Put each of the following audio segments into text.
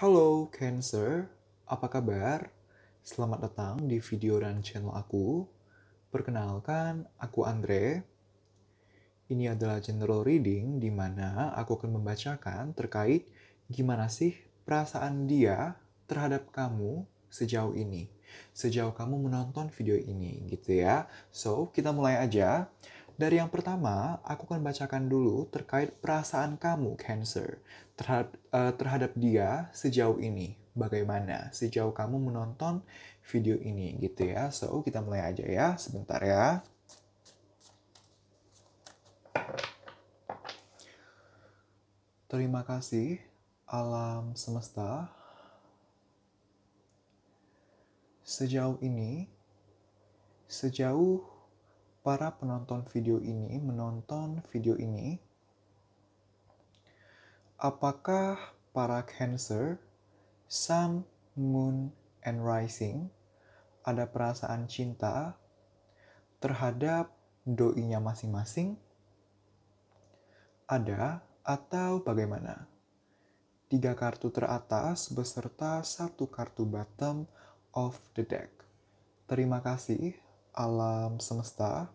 Halo Cancer, apa kabar? Selamat datang di video dan channel aku. Perkenalkan, aku Andre. Ini adalah general reading di mana aku akan membacakan terkait gimana sih perasaan dia terhadap kamu sejauh ini. Sejauh kamu menonton video ini gitu ya. So, kita mulai aja. Dari yang pertama, aku akan bacakan dulu terkait perasaan kamu, Cancer, terhadap dia sejauh ini. Bagaimana sejauh kamu menonton video ini gitu ya. So, kita mulai aja ya, sebentar ya. Terima kasih, alam semesta. Sejauh ini, sejauh para penonton video ini menonton video ini, apakah para Cancer, Sun, Moon, and Rising ada perasaan cinta terhadap doinya masing-masing? Ada atau bagaimana? 3 kartu teratas beserta 1 kartu bottom of the deck. Terima kasih, alam semesta.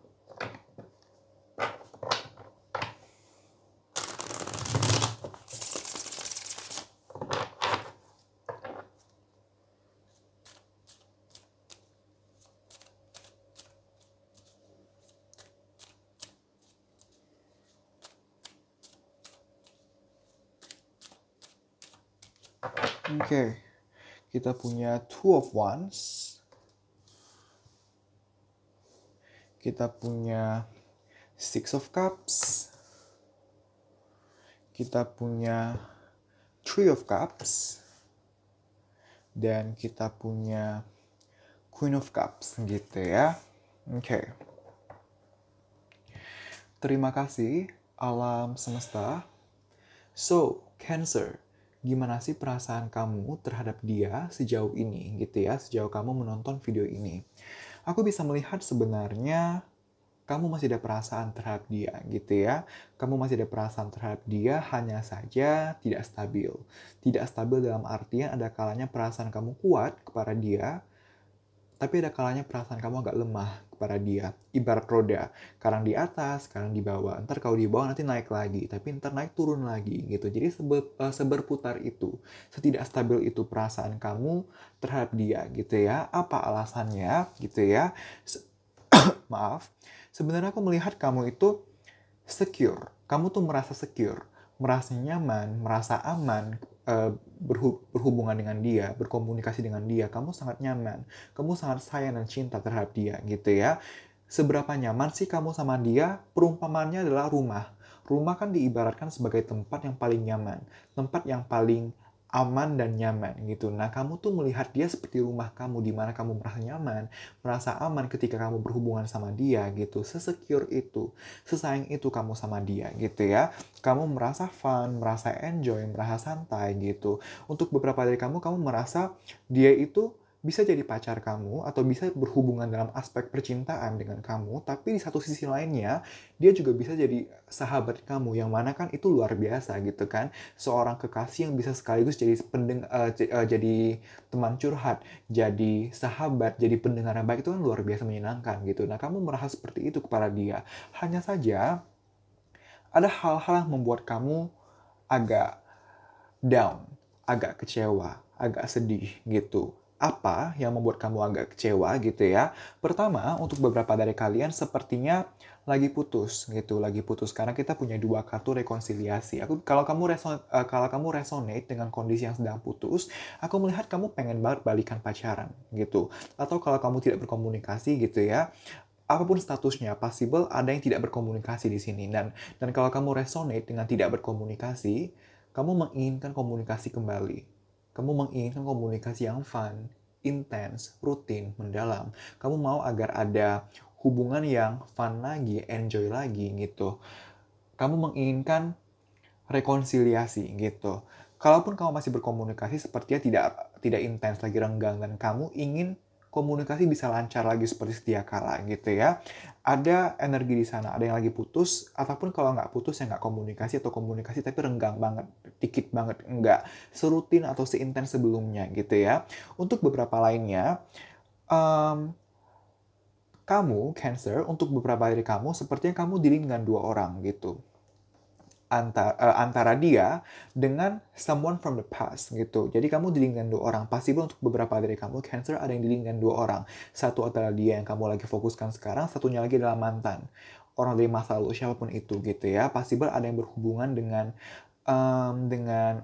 Oke, kita punya Two of Wands. Kita punya Six of Cups. Kita punya Three of Cups. Dan kita punya Queen of Cups gitu ya. Oke. Terima kasih, alam semesta. So, Cancer, gimana sih perasaan kamu terhadap dia sejauh ini gitu ya, sejauh kamu menonton video ini? Aku bisa melihat sebenarnya kamu masih ada perasaan terhadap dia gitu ya. Kamu masih ada perasaan terhadap dia, hanya saja tidak stabil. Tidak stabil dalam artian ada kalanya perasaan kamu kuat kepada dia, tapi ada kalanya perasaan kamu agak lemah kepada dia. Ibarat roda, kadang di atas, kadang di bawah. Ntar kalau di bawah nanti naik lagi, tapi ntar naik turun lagi gitu. Jadi seberputar itu, setidak stabil itu perasaan kamu terhadap dia gitu ya. Apa alasannya gitu ya? Maaf, sebenarnya aku melihat kamu itu secure. Kamu tuh merasa secure, merasa nyaman, merasa aman, berhubungan dengan dia, berkomunikasi dengan dia. Kamu sangat nyaman, kamu sangat sayang dan cinta terhadap dia gitu ya. Seberapa nyaman sih kamu sama dia? Perumpamannya adalah rumah. Rumah kan diibaratkan sebagai tempat yang paling nyaman, tempat yang paling aman dan nyaman gitu. Nah, kamu tuh melihat dia seperti rumah kamu, di mana kamu merasa nyaman, merasa aman ketika kamu berhubungan sama dia gitu. Sesecure itu, sesayang itu kamu sama dia gitu ya. Kamu merasa fun, merasa enjoy, merasa santai gitu. Untuk beberapa dari kamu merasa dia itu bisa jadi pacar kamu atau bisa berhubungan dalam aspek percintaan dengan kamu, tapi di satu sisi lainnya dia juga bisa jadi sahabat kamu, yang mana kan itu luar biasa gitu kan. Seorang kekasih yang bisa sekaligus jadi jadi teman curhat, jadi sahabat, jadi pendengar yang baik, itu kan luar biasa menyenangkan gitu. Nah, kamu merasa seperti itu kepada dia. Hanya saja ada hal-hal yang membuat kamu agak down, agak kecewa, agak sedih gitu. Apa yang membuat kamu agak kecewa gitu ya? Pertama, untuk beberapa dari kalian sepertinya lagi putus gitu, lagi putus karena kita punya 2 kartu rekonsiliasi. Kalau kamu resonate dengan kondisi yang sedang putus, aku melihat kamu pengen banget balikan pacaran gitu. Atau kalau kamu tidak berkomunikasi gitu ya, apapun statusnya, possible ada yang tidak berkomunikasi di sini. Dan kalau kamu resonate dengan tidak berkomunikasi, kamu menginginkan komunikasi kembali. Kamu menginginkan komunikasi yang fun, intens, rutin, mendalam. Kamu mau agar ada hubungan yang fun lagi, enjoy lagi gitu. Kamu menginginkan rekonsiliasi gitu. Kalaupun kamu masih berkomunikasi, sepertinya tidak intens lagi, renggang, dan kamu ingin komunikasi bisa lancar lagi seperti sedia kala gitu ya. Ada energi di sana, ada yang lagi putus, ataupun kalau nggak putus ya nggak komunikasi atau komunikasi tapi renggang banget, dikit banget, nggak serutin atau seintens sebelumnya gitu ya. Untuk beberapa lainnya, kamu, Cancer, untuk beberapa dari kamu, sepertinya kamu dealing dengan dua orang gitu. Antara dia dengan someone from the past gitu. Jadi kamu dealing dengan dua orang. Possible untuk beberapa dari kamu, Cancer, ada yang dealing dengan dua orang. Satu adalah dia yang kamu lagi fokuskan sekarang, satunya lagi adalah mantan. Orang dari masa lalu, siapapun itu gitu ya. Possible ada yang berhubungan dengan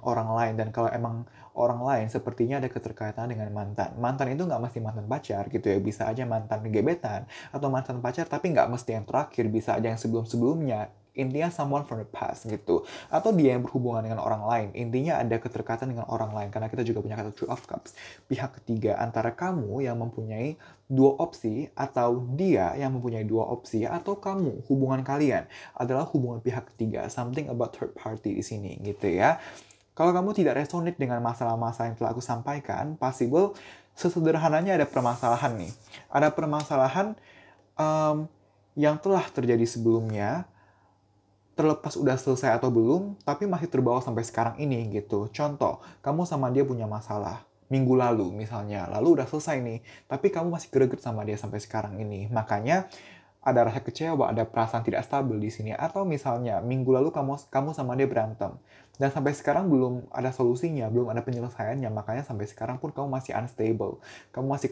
orang lain, dan kalau emang orang lain sepertinya ada keterkaitan dengan mantan. Mantan itu nggak mesti mantan pacar gitu ya, bisa aja mantan gebetan atau mantan pacar, tapi nggak mesti yang terakhir, bisa aja yang sebelum-sebelumnya. Intinya someone from the past gitu. Atau dia yang berhubungan dengan orang lain. Intinya ada keterkaitan dengan orang lain. Karena kita juga punya kata Two of Cups. Pihak ketiga antara kamu yang mempunyai dua opsi, atau dia yang mempunyai dua opsi, atau kamu, hubungan kalian adalah hubungan pihak ketiga. Something about third party di sini gitu ya. Kalau kamu tidak resonate dengan masalah-masalah yang telah aku sampaikan, possible sesederhananya ada permasalahan nih. Ada permasalahan yang telah terjadi sebelumnya, terlepas udah selesai atau belum, tapi masih terbawa sampai sekarang ini gitu. Contoh, kamu sama dia punya masalah minggu lalu misalnya, lalu udah selesai nih, tapi kamu masih greget sama dia sampai sekarang ini. Makanya ada rasa kecewa, ada perasaan tidak stabil di sini. Atau misalnya minggu lalu kamu sama dia berantem, dan sampai sekarang belum ada solusinya, belum ada penyelesaiannya, makanya sampai sekarang pun kamu masih unstable, kamu masih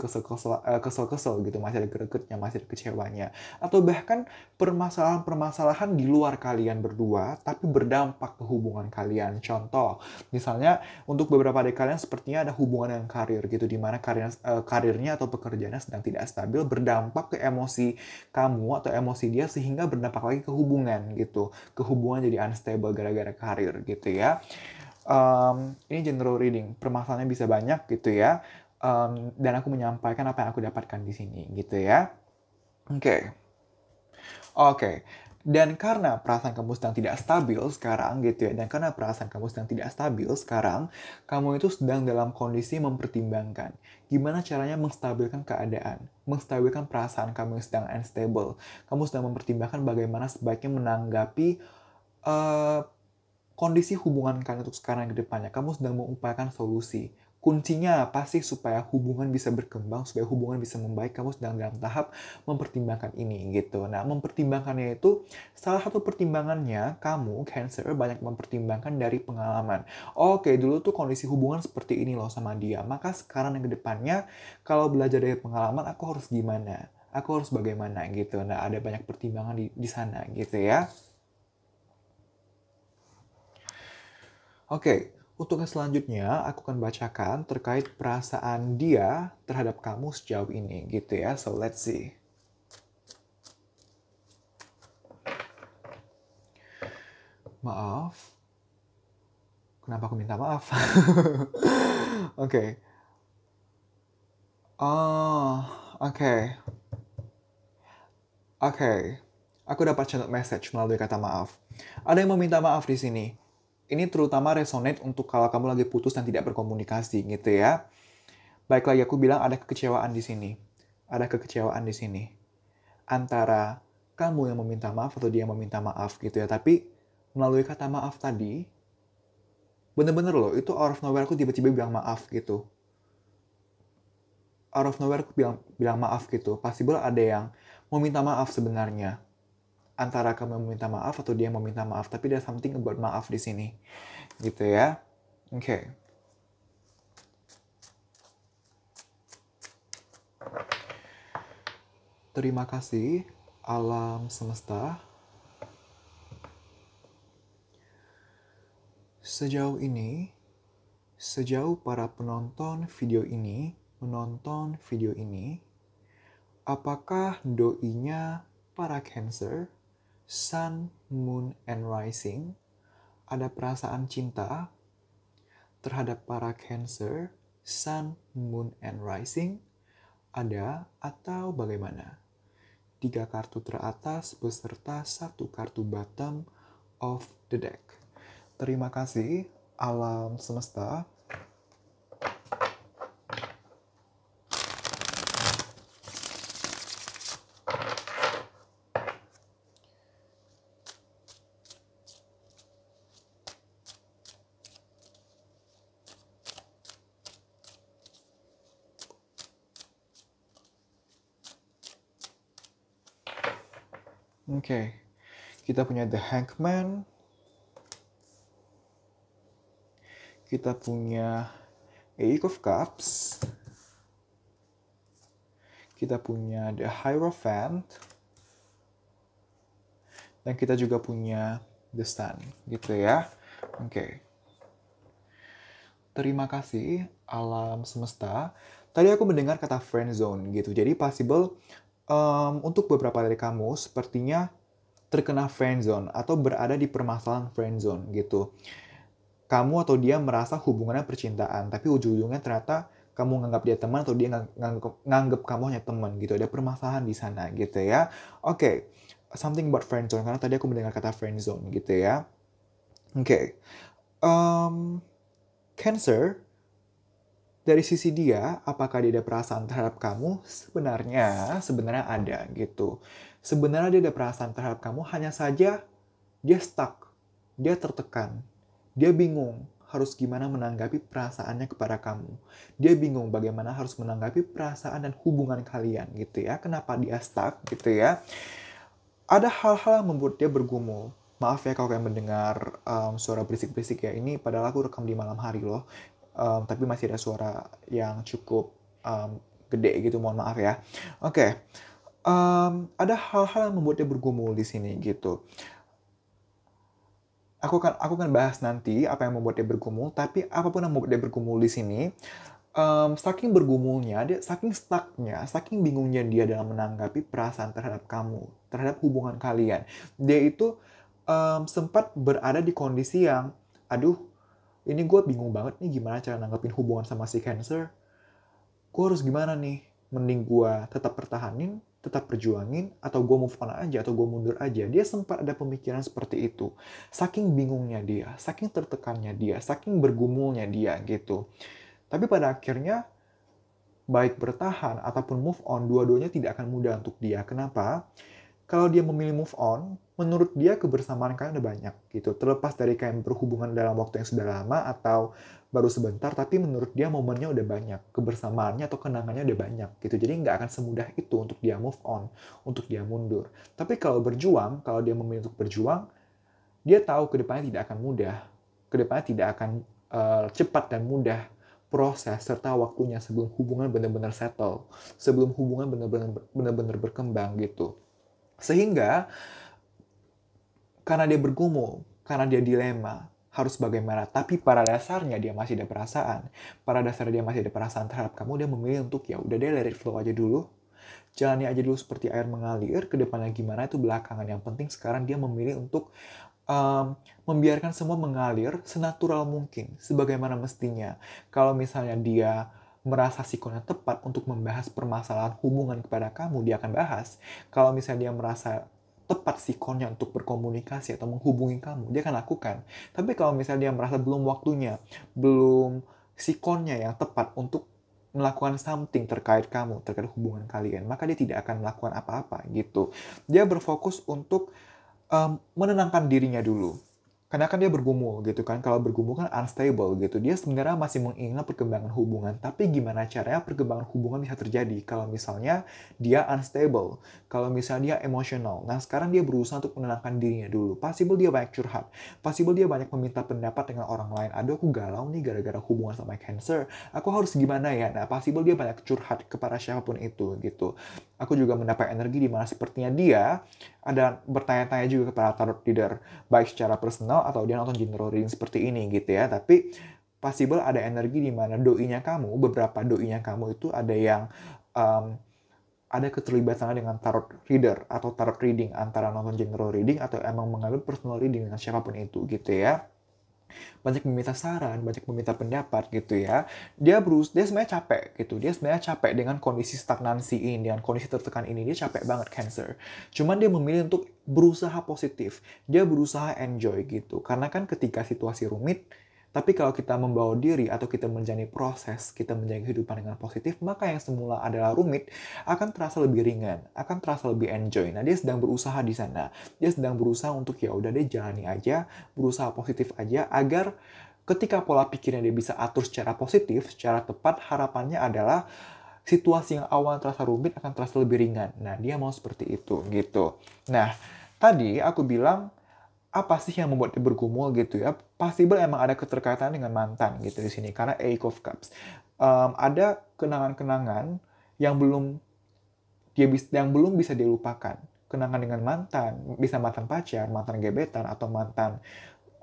kesel-kesel gitu, masih ada gregetnya, masih ada kecewanya. Atau bahkan permasalahan-permasalahan di luar kalian berdua, tapi berdampak ke hubungan kalian. Contoh, misalnya untuk beberapa dari kalian sepertinya ada hubungan dengan karir gitu, dimana karirnya atau pekerjaannya sedang tidak stabil, berdampak ke emosi kamu atau emosi dia, sehingga berdampak lagi ke hubungan gitu. Ke hubungan jadi unstable gara-gara karir gitu ya. Ini general reading, permasalahannya bisa banyak gitu ya. Dan aku menyampaikan apa yang aku dapatkan di sini gitu ya. Oke. Dan karena perasaan kamu sedang tidak stabil sekarang gitu ya, dan karena perasaan kamu sedang tidak stabil sekarang, kamu itu sedang dalam kondisi mempertimbangkan gimana caranya menstabilkan keadaan, menstabilkan perasaan kamu yang sedang unstable. Kamu sedang mempertimbangkan bagaimana sebaiknya menanggapi kondisi hubungan kalian untuk sekarang ke depannya. Kamu sedang mengupayakan solusi. Kuncinya apa sih supaya hubungan bisa berkembang, supaya hubungan bisa membaik? Kamu sedang dalam tahap mempertimbangkan ini gitu. Nah, mempertimbangkannya itu, salah satu pertimbangannya kamu, Cancer, banyak mempertimbangkan dari pengalaman. Oke, dulu tuh kondisi hubungan seperti ini loh sama dia. Maka sekarang yang ke depannya, kalau belajar dari pengalaman, aku harus gimana? Aku harus bagaimana gitu. Nah, ada banyak pertimbangan di sana gitu ya. Oke, untuk yang selanjutnya aku akan bacakan terkait perasaan dia terhadap kamu sejauh ini gitu ya. So let's see. Maaf. Kenapa aku minta maaf? Oke. Oh, oke. Oke. Aku dapat contoh message melalui kata maaf. Ada yang meminta maaf di sini. Ini terutama resonate untuk kalau kamu lagi putus dan tidak berkomunikasi gitu ya. Baik lagi aku bilang ada kekecewaan di sini. Ada kekecewaan di sini. Antara kamu yang meminta maaf atau dia yang meminta maaf gitu ya. Tapi melalui kata maaf tadi, bener-bener loh, itu out of nowhere aku tiba-tiba bilang maaf gitu. Out of nowhere aku bilang maaf gitu. Possible ada yang meminta maaf sebenarnya. Antara kamu yang meminta maaf atau dia yang meminta maaf. Tapi there's something about maaf di sini. Gitu ya. Oke. Terima kasih, alam semesta. Sejauh ini, sejauh para penonton video ini menonton video ini, apakah doinya para Cancer, Sun, Moon, and Rising ada perasaan cinta terhadap para Cancer, Sun, Moon, and Rising? Ada atau bagaimana? 3 kartu teratas beserta 1 kartu bottom of the deck. Terima kasih, alam semesta. Oke. Kita punya The Hangman. Kita punya Eight of Cups. Kita punya The Hierophant. Dan kita juga punya The Sun, gitu ya. Oke. Terima kasih, alam semesta. Tadi aku mendengar kata friend zone, gitu. Jadi possible untuk beberapa dari kamu sepertinya terkena friend zone atau berada di permasalahan friend zone, gitu. Kamu atau dia merasa hubungannya percintaan, tapi ujung-ujungnya ternyata kamu nganggap dia teman atau dia nganggap kamu hanya teman gitu. Ada permasalahan di sana gitu ya. Oke, something about friend zone karena tadi aku mendengar kata friend zone gitu ya. Oke. Cancer, dari sisi dia, apakah dia ada perasaan terhadap kamu? Sebenarnya ada gitu. Sebenarnya dia ada perasaan terhadap kamu, hanya saja dia stuck, dia tertekan. Dia bingung harus gimana menanggapi perasaannya kepada kamu. Dia bingung bagaimana harus menanggapi perasaan dan hubungan kalian gitu ya. Kenapa dia stuck gitu ya. Ada hal-hal yang membuat dia bergumul. Maaf ya kalau kalian mendengar suara berisik-berisik ya. Ini padahal aku rekam di malam hari loh. Tapi masih ada suara yang cukup gede gitu. Mohon maaf ya. Oke. Ada hal-hal yang membuat dia bergumul di sini gitu. Aku akan bahas nanti apa yang membuat dia bergumul, tapi apapun yang membuat dia bergumul di sini, saking bergumulnya, saking stucknya, saking bingungnya dia dalam menanggapi perasaan terhadap kamu, terhadap hubungan kalian. Dia itu sempat berada di kondisi yang, aduh, ini gue bingung banget nih gimana cara nanggapin hubungan sama si Cancer. Gue harus gimana nih? Mending gue tetap pertahanin, tetap perjuangin, atau gue move on aja, atau gue mundur aja. Dia sempat ada pemikiran seperti itu. Saking bingungnya dia, saking tertekannya dia, saking bergumulnya dia gitu. Tapi pada akhirnya, baik bertahan ataupun move on, dua-duanya tidak akan mudah untuk dia. Kenapa? Kalau dia memilih move on, menurut dia kebersamaan kalian udah banyak gitu. Terlepas dari kalian berhubungan dalam waktu yang sudah lama atau baru sebentar, tapi menurut dia momennya udah banyak. Kebersamaannya atau kenangannya udah banyak gitu. Jadi nggak akan semudah itu untuk dia move on, untuk dia mundur. Tapi kalau berjuang, kalau dia memilih untuk berjuang, dia tahu ke depannya tidak akan mudah. Ke depannya tidak akan cepat dan mudah proses serta waktunya sebelum hubungan benar-benar settle. Sebelum hubungan benar-benar berkembang gitu. Sehingga karena dia bergumul, karena dia dilema, harus bagaimana. Tapi pada dasarnya dia masih ada perasaan. Pada dasarnya dia masih ada perasaan terhadap kamu, dia memilih untuk ya udah deh let it flow aja dulu. Jalani aja dulu seperti air mengalir, ke depannya gimana itu belakangan. Yang penting sekarang dia memilih untuk membiarkan semua mengalir senatural mungkin, sebagaimana mestinya. Kalau misalnya dia merasa sikonnya tepat untuk membahas permasalahan hubungan kepada kamu, dia akan bahas. Kalau misalnya dia merasa tepat sikonnya untuk berkomunikasi atau menghubungi kamu, dia akan lakukan. Tapi kalau misalnya dia merasa belum waktunya, belum sikonnya yang tepat untuk melakukan something terkait kamu, terkait hubungan kalian, maka dia tidak akan melakukan apa-apa gitu. Dia berfokus untuk menenangkan dirinya dulu. Karena kan dia bergumul gitu kan. Kalau bergumul kan unstable gitu. Dia sebenarnya masih mengingat perkembangan hubungan. Tapi gimana caranya perkembangan hubungan bisa terjadi kalau misalnya dia unstable. Kalau misalnya dia emosional. Nah sekarang dia berusaha untuk menenangkan dirinya dulu. Possible dia banyak curhat. Possible dia banyak meminta pendapat dengan orang lain. Aduh aku galau nih gara-gara hubungan sama Cancer. Aku harus gimana ya? Nah possible dia banyak curhat kepada siapapun itu gitu. Aku juga mendapat energi di mana sepertinya dia ada bertanya-tanya juga kepada tarot reader, baik secara personal atau dia nonton general reading seperti ini gitu ya. Tapi possible ada energi di mana doinya kamu, beberapa doinya kamu itu ada yang ada keterlibatannya dengan tarot reader atau tarot reading, antara nonton general reading atau emang mengambil personal reading dengan siapapun itu gitu ya. Banyak meminta saran, banyak meminta pendapat gitu ya. Dia sebenarnya capek gitu. Dia sebenarnya capek dengan kondisi stagnansi ini, dengan kondisi tertekan ini. Dia capek banget Cancer. Cuman dia memilih untuk berusaha positif. Dia berusaha enjoy gitu. Karena kan ketika situasi rumit, tapi kalau kita membawa diri atau kita menjalani proses, kita menjalani kehidupan dengan positif, maka yang semula adalah rumit akan terasa lebih ringan, akan terasa lebih enjoy. Nah, dia sedang berusaha di sana. Dia sedang berusaha untuk ya udah deh jalani aja, berusaha positif aja agar ketika pola pikirnya dia bisa atur secara positif, secara tepat, harapannya adalah situasi yang awal terasa rumit akan terasa lebih ringan. Nah, dia mau seperti itu gitu. Nah, tadi aku bilang, apa sih yang membuat dia bergumul gitu ya? Possible emang ada keterkaitan dengan mantan gitu di sini, karena Eight of Cups. Ada kenangan-kenangan yang belum bisa dilupakan. Kenangan dengan mantan, bisa mantan pacar, mantan gebetan, atau mantan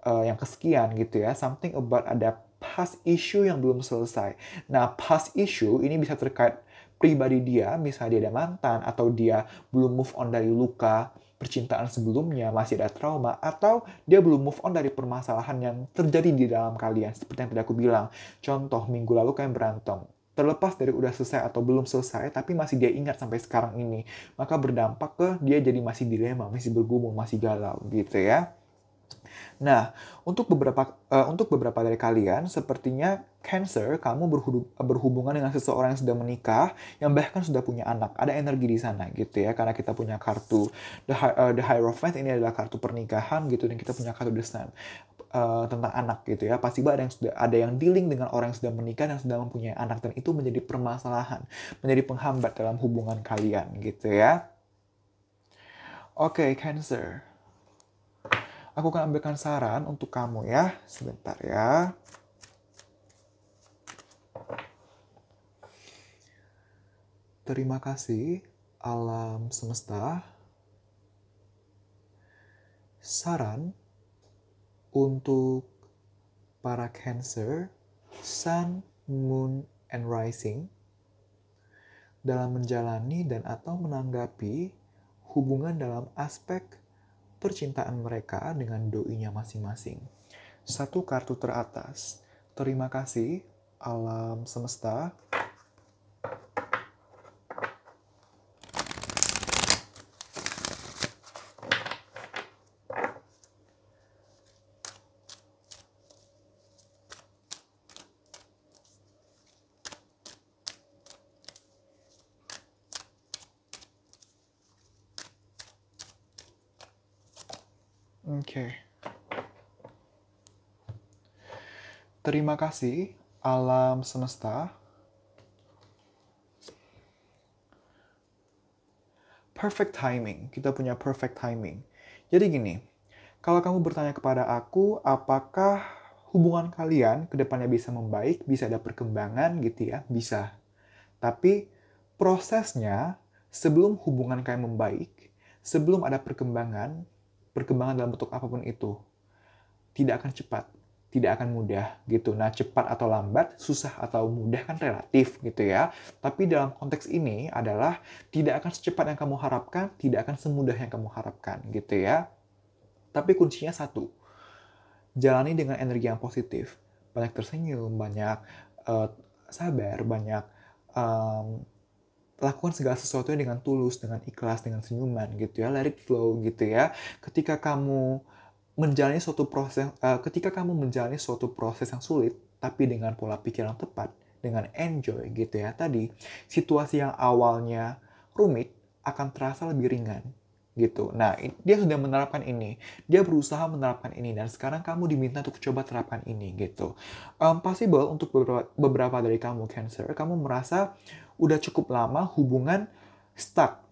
yang kesekian gitu ya. Something about ada past issue yang belum selesai. Nah, past issue ini bisa terkait pribadi dia, misalnya dia ada mantan, atau dia belum move on dari luka percintaan sebelumnya, masih ada trauma, atau dia belum move on dari permasalahan yang terjadi di dalam kalian. Seperti yang tadi aku bilang, contoh minggu lalu kalian berantem. Terlepas dari udah selesai atau belum selesai, tapi masih dia ingat sampai sekarang ini. Maka berdampak ke dia jadi masih dilema, masih bergumul, masih galau gitu ya. Nah, untuk beberapa dari kalian, sepertinya Cancer, kamu berhubungan dengan seseorang yang sudah menikah, yang bahkan sudah punya anak. Ada energi di sana gitu ya, karena kita punya kartu The Hierophant, ini adalah kartu pernikahan gitu, dan kita punya kartu The Sun tentang anak gitu ya. Pasti ada yang dealing dengan orang yang sudah menikah dan sudah mempunyai anak, dan itu menjadi permasalahan, menjadi penghambat dalam hubungan kalian gitu ya. Oke, Cancer. Aku akan ambilkan saran untuk kamu ya. Sebentar ya. Terima kasih, alam semesta. Saran untuk para Cancer, Sun, Moon, and Rising dalam menjalani dan atau menanggapi hubungan dalam aspek percintaan mereka dengan doinya masing-masing. Satu kartu teratas. Terima kasih, alam semesta. Oke. Terima kasih, alam semesta. Perfect timing. Kita punya perfect timing. Jadi gini, kalau kamu bertanya kepada aku, apakah hubungan kalian ke depannya bisa membaik, bisa ada perkembangan gitu ya? Bisa. Tapi prosesnya sebelum hubungan kalian membaik, sebelum ada perkembangan dalam bentuk apapun itu, tidak akan cepat, tidak akan mudah gitu. Nah, cepat atau lambat, susah atau mudah kan relatif gitu ya. Tapi dalam konteks ini adalah tidak akan secepat yang kamu harapkan, tidak akan semudah yang kamu harapkan gitu ya. Tapi kuncinya satu, jalani dengan energi yang positif. Banyak tersenyum, banyak sabar, banyak lakukan segala sesuatunya dengan tulus, dengan ikhlas, dengan senyuman gitu ya. Let it flow gitu ya. Ketika kamu menjalani suatu proses yang sulit, tapi dengan pola pikir yang tepat, dengan enjoy gitu ya. Tadi, situasi yang awalnya rumit akan terasa lebih ringan gitu. Nah, dia sudah menerapkan ini. Dia berusaha menerapkan ini, dan sekarang kamu diminta untuk coba terapkan ini gitu. Possible untuk beberapa dari kamu Cancer, kamu merasa udah cukup lama hubungan stuck.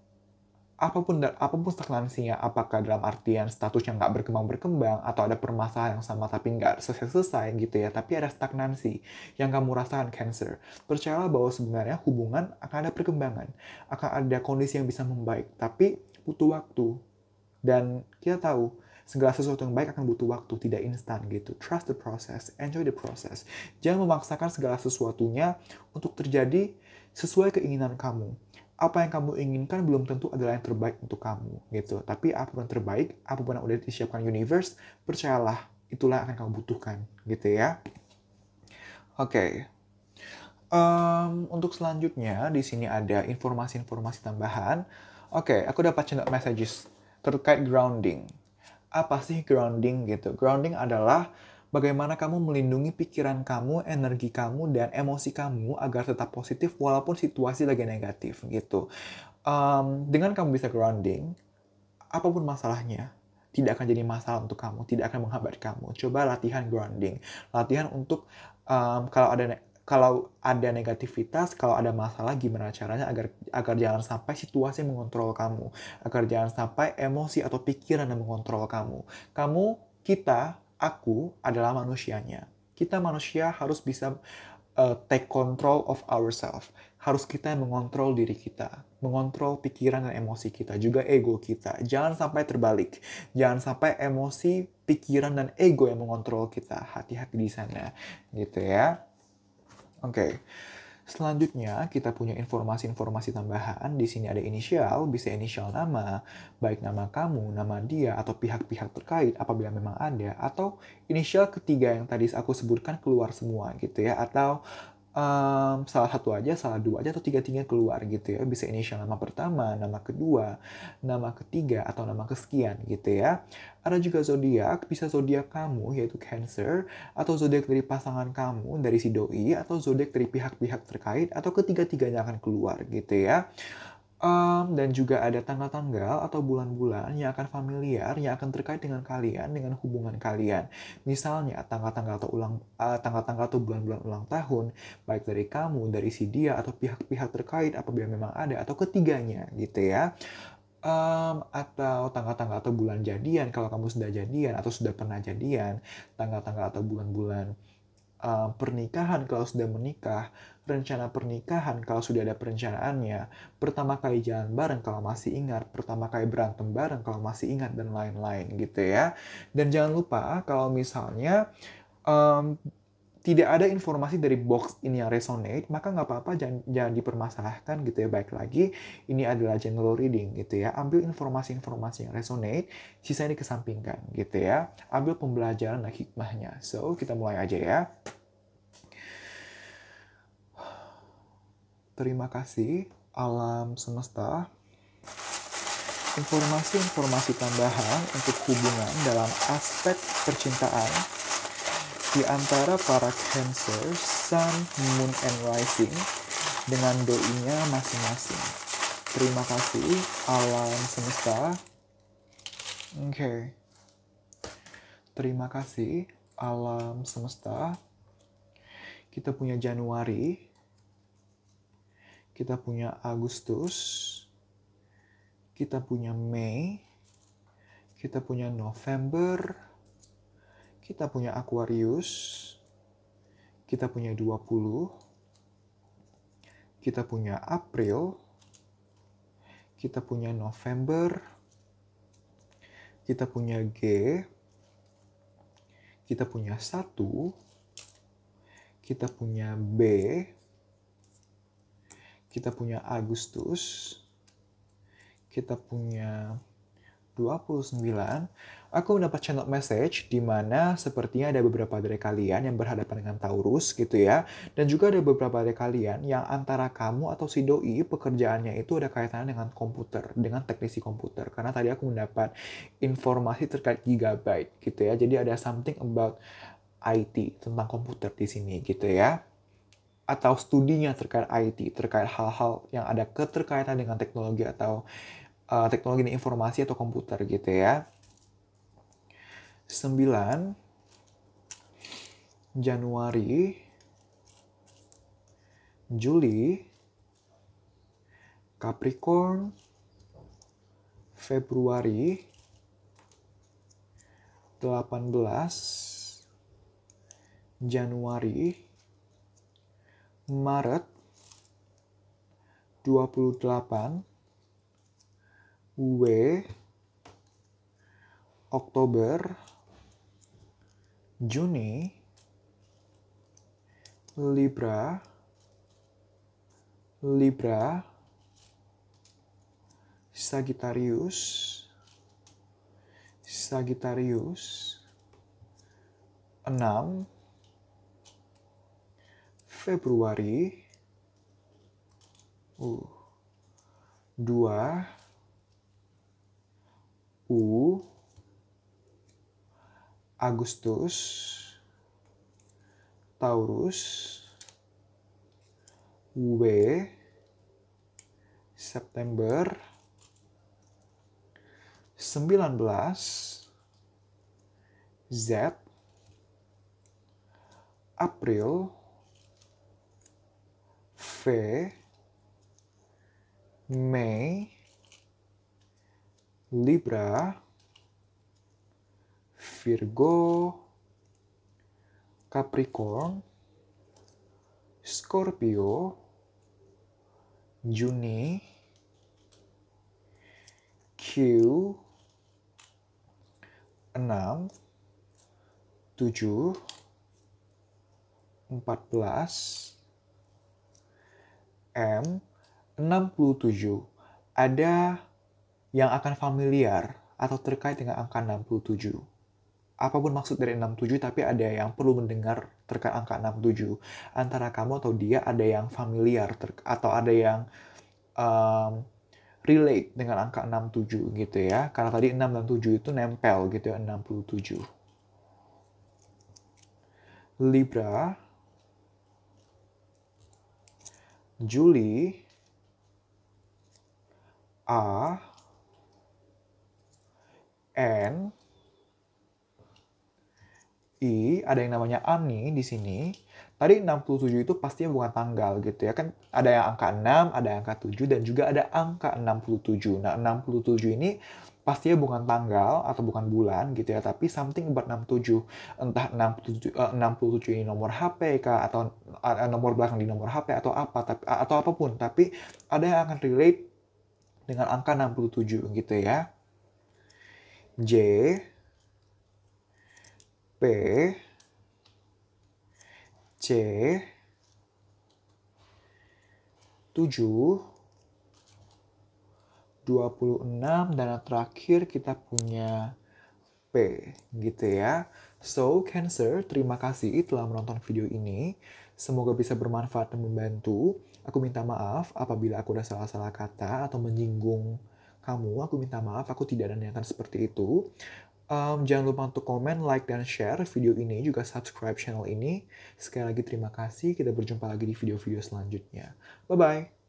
Apapun stagnansinya, apakah dalam artian statusnya nggak berkembang-berkembang, atau ada permasalahan yang sama tapi nggak selesai-selesai gitu ya, tapi ada stagnansi yang kamu rasakan Cancer. Percayalah bahwa sebenarnya hubungan akan ada perkembangan, akan ada kondisi yang bisa membaik, tapi butuh waktu. Dan kita tahu, segala sesuatu yang baik akan butuh waktu, tidak instan gitu. Trust the process, enjoy the process. Jangan memaksakan segala sesuatunya untuk terjadi sesuai keinginan kamu. Apa yang kamu inginkan belum tentu adalah yang terbaik untuk kamu gitu. Tapi apapun yang terbaik, apapun yang udah disiapkan universe, percayalah, itulah yang akan kamu butuhkan gitu ya. Oke. Untuk selanjutnya di sini ada informasi-informasi tambahan. Oke, aku dapat chat messages terkait grounding. Apa sih grounding gitu? Grounding adalah bagaimana kamu melindungi pikiran kamu, energi kamu, dan emosi kamu agar tetap positif walaupun situasi lagi negatif gitu. Dengan kamu bisa grounding, apapun masalahnya, tidak akan jadi masalah untuk kamu, tidak akan menghambat kamu. Coba latihan grounding, latihan untuk kalau ada kalau ada negativitas, kalau ada masalah, gimana caranya agar jangan sampai situasi mengontrol kamu, agar jangan sampai emosi atau pikiran yang mengontrol kamu. Kita, aku adalah manusianya. Kita manusia harus bisa take control of ourselves. Harus kita yang mengontrol diri kita, mengontrol pikiran dan emosi kita, juga ego kita. Jangan sampai terbalik. Jangan sampai emosi, pikiran, dan ego yang mengontrol kita. Hati-hati di sana, gitu ya. Oke. Selanjutnya, kita punya informasi-informasi tambahan. Di sini ada inisial, bisa inisial nama, baik nama kamu, nama dia, atau pihak-pihak terkait apabila memang ada, atau inisial ketiga yang tadi aku sebutkan keluar semua gitu ya, atau salah satu aja, salah dua aja, atau tiga-tiganya keluar gitu ya. Bisa inisial nama pertama, nama kedua, nama ketiga, atau nama kesekian gitu ya. Ada juga zodiak, bisa zodiak kamu yaitu Cancer, atau zodiak dari pasangan kamu dari si doi, atau zodiak dari pihak-pihak terkait, atau ketiga-tiganya akan keluar gitu ya. Dan juga ada tanggal-tanggal atau bulan-bulan yang akan familiar, yang akan terkait dengan kalian, dengan hubungan kalian. Misalnya tanggal-tanggal atau bulan-bulan ulang tahun, baik dari kamu, dari si dia, atau pihak-pihak terkait apabila memang ada, atau ketiganya gitu ya. Atau tanggal-tanggal atau bulan jadian kalau kamu sudah jadian atau sudah pernah jadian, tanggal-tanggal atau bulan-bulan pernikahan kalau sudah menikah, rencana pernikahan kalau sudah ada perencanaannya, pertama kali jalan bareng kalau masih ingat, pertama kali berantem bareng kalau masih ingat, dan lain-lain gitu ya. Dan jangan lupa kalau misalnya tidak ada informasi dari box ini yang resonate, maka nggak apa-apa, jangan dipermasalahkan gitu ya. Baik lagi, ini adalah general reading gitu ya. Ambil informasi-informasi yang resonate, sisanya dikesampingkan gitu ya. Ambil pembelajaran dan hikmahnya. So, kita mulai aja ya. Terima kasih, alam semesta. Informasi-informasi tambahan untuk hubungan dalam aspek percintaan di antara para Cancer, Sun, Moon, and Rising dengan doinya masing-masing. Terima kasih, alam semesta. Oke. Terima kasih, alam semesta. Kita punya Januari. Kita punya Agustus. Kita punya Mei. Kita punya November. Kita punya Aquarius, kita punya 20, kita punya April, kita punya November, kita punya G, kita punya 1, kita punya B, kita punya Agustus, kita punya 29, aku mendapat channel message di mana sepertinya ada beberapa dari kalian yang berhadapan dengan Taurus gitu ya. Dan juga ada beberapa dari kalian yang antara kamu atau si doi pekerjaannya itu ada kaitannya dengan komputer, dengan teknisi komputer. Karena tadi aku mendapat informasi terkait gigabyte gitu ya. Jadi ada something about IT, tentang komputer di sini gitu ya. Atau studinya terkait IT, terkait hal-hal yang ada keterkaitan dengan teknologi atau teknologi dan informasi atau komputer gitu ya. 9 Januari, Juli, Capricorn, Februari, 18 Januari, Maret, 28 W, Oktober, Juni, Libra, Sagittarius, 6 Februari, 2 Agustus, Taurus, W, September, 19 Z, April, Mei, Libra, Virgo, Capricorn, Scorpio, Juni, Q, 6, 7, 14, M, 67. Ada yang akan familiar atau terkait dengan angka 67. Apapun maksud dari 67, tapi ada yang perlu mendengar terkait angka 67. Antara kamu atau dia ada yang familiar, atau ada yang relate dengan angka 67 gitu ya. Karena tadi 6 dan 7 itu nempel gitu ya, 67. Libra, Juli, A, N, I, ada yang namanya Ani di sini. Tadi 67 itu pastinya bukan tanggal gitu ya. Kan ada yang angka 6, ada yang angka 7, dan juga ada angka 67. Nah, 67 ini pastinya bukan tanggal atau bukan bulan gitu ya, tapi something about 67. Entah 67 ini nomor HP kah, atau nomor belakang di nomor HP atau apa, atau apapun. Tapi ada yang akan relate dengan angka 67 gitu ya. J, P, C, 7, 26, dan yang terakhir kita punya P gitu ya. So, Cancer, terima kasih telah menonton video ini. Semoga bisa bermanfaat dan membantu. Aku minta maaf apabila aku udah salah-salah kata atau menyinggung kamu. Aku minta maaf, aku tidak ada niatan seperti itu. Jangan lupa untuk komen, like, dan share video ini, juga subscribe channel ini. Sekali lagi terima kasih, kita berjumpa lagi di video-video selanjutnya. Bye-bye!